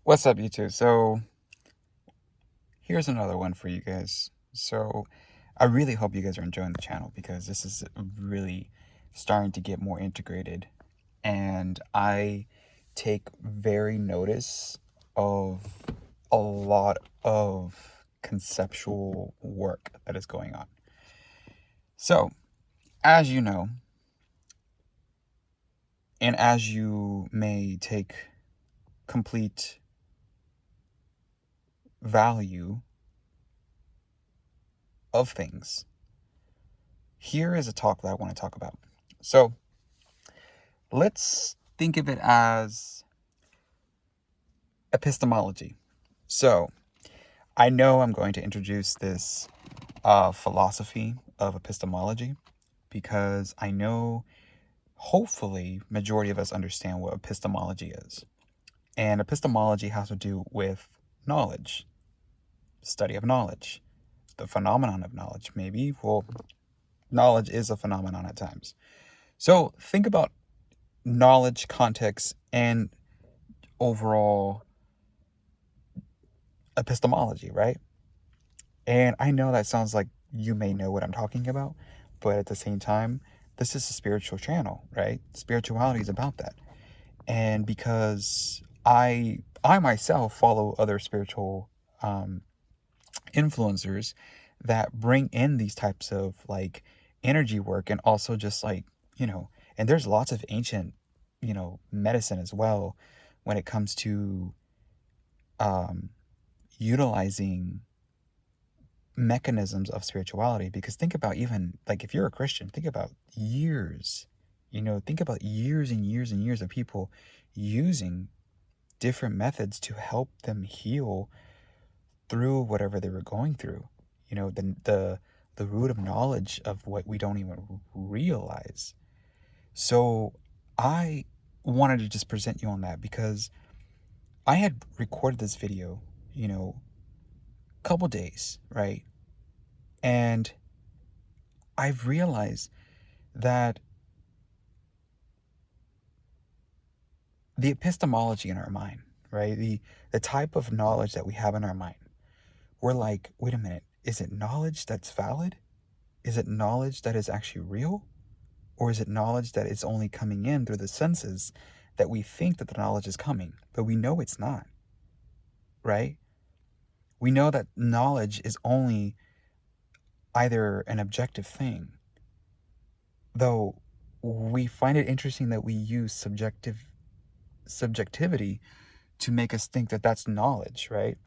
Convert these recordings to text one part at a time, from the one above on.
What's up, YouTube? So, here's another one for you guys. So, I really hope you guys are enjoying the channel because this is really starting to get more integrated. And I take very notice of a lot of conceptual work that is going on. So, as you know, and as you may take complete value of things, here is a talk that I want to talk about. So, let's think of it as epistemology. So, I know I'm going to introduce this philosophy of epistemology because I know, hopefully, majority of us understand what epistemology is. And epistemology has to do with knowledge, study of knowledge, the phenomenon of knowledge, maybe. Well, knowledge is a phenomenon at times. So, think about knowledge, context, and overall epistemology, right? And I know that sounds like you may know what I'm talking about, but at the same time, this is a spiritual channel, right? Spirituality is about that. And because I myself follow other spiritual influencers that bring in these types of like energy work, and also just like, and there's lots of ancient, medicine as well when it comes to utilizing mechanisms of spirituality. Because think about, even like, if you're a Christian, think about years, think about years and years and years of people using different methods to help them heal through whatever they were going through. The root of knowledge of what we don't even realize. So I wanted to just present you on that because I had recorded this video, couple days, right? And I've realized that the epistemology in our mind, right? The type of knowledge that we have in our mind, we're like, wait a minute, is it knowledge that's valid? Is it knowledge that is actually real? Or is it knowledge that is only coming in through the senses that we think that the knowledge is coming, but we know it's not, right? We know that knowledge is only either an objective thing, though we find it interesting that we use subjectivity to make us think that that's knowledge, right?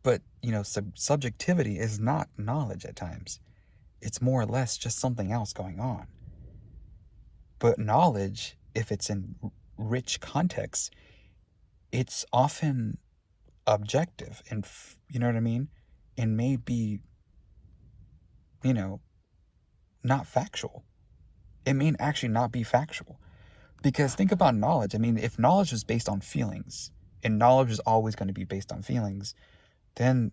But, subjectivity is not knowledge at times. It's more or less just something else going on. But knowledge, if it's in rich context, it's often objective and, you know what I mean? And may be, not factual. It may actually not be factual. Because think about knowledge. I mean, if knowledge was based on feelings, and knowledge is always going to be based on feelings, then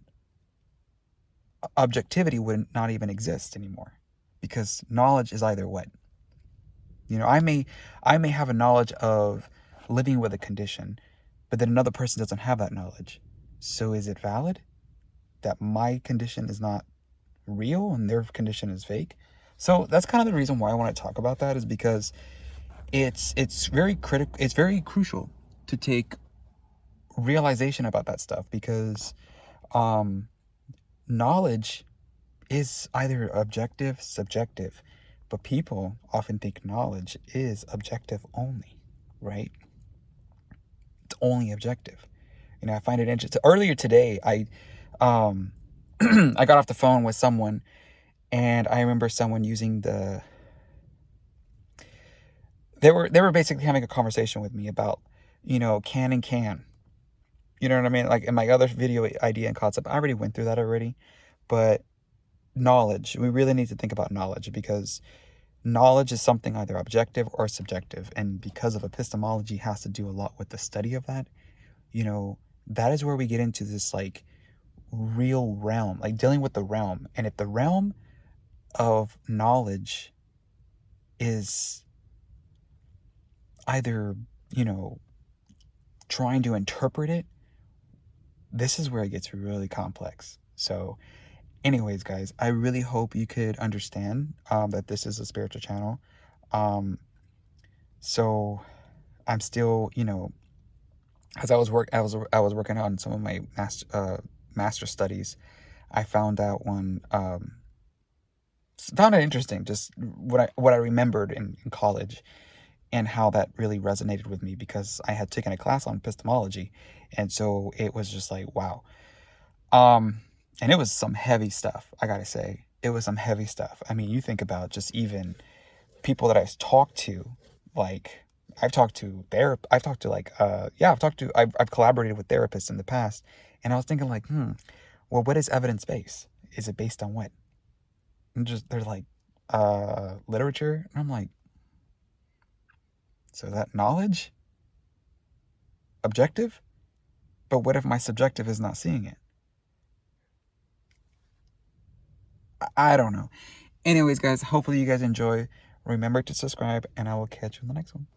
objectivity would not even exist anymore. Because knowledge is either what? I may have a knowledge of living with a condition, but then another person doesn't have that knowledge. So is it valid that my condition is not real and their condition is fake? So that's kind of the reason why I want to talk about that, is because it's very critical. It's very crucial to take realization about that stuff, because knowledge is either objective, subjective, but people often think knowledge is objective only, right? It's only objective. I find it interesting. Earlier today, I I got off the phone with someone, and I remember someone using they were basically having a conversation with me about, can and can. You know what I mean? Like in my other video idea and concept, I already went through that already. But knowledge, we really need to think about knowledge, because knowledge is something either objective or subjective. And because of epistemology has to do a lot with the study of that, that is where we get into this like real realm, like dealing with the realm. And if the realm of knowledge is either, trying to interpret it this is where it gets really complex. So anyways, guys, I really hope you could understand that this is a spiritual channel. So I'm still, as I was working on some of my master studies, I found out found it interesting, just what I remembered in college, and how that really resonated with me, because I had taken a class on epistemology, and so it was just like, wow. And it was some heavy stuff, I gotta say. It was some heavy stuff. I mean, you think about just even people that I've talked to, like I've collaborated with therapists in the past, and I was thinking like, well, what is evidence based? Is it based on what? And just they're like, literature, and I'm like, so that knowledge objective? But what if my subjective is not seeing it? I don't know. Anyways, guys, hopefully you guys enjoy. Remember to subscribe, and I will catch you in the next one.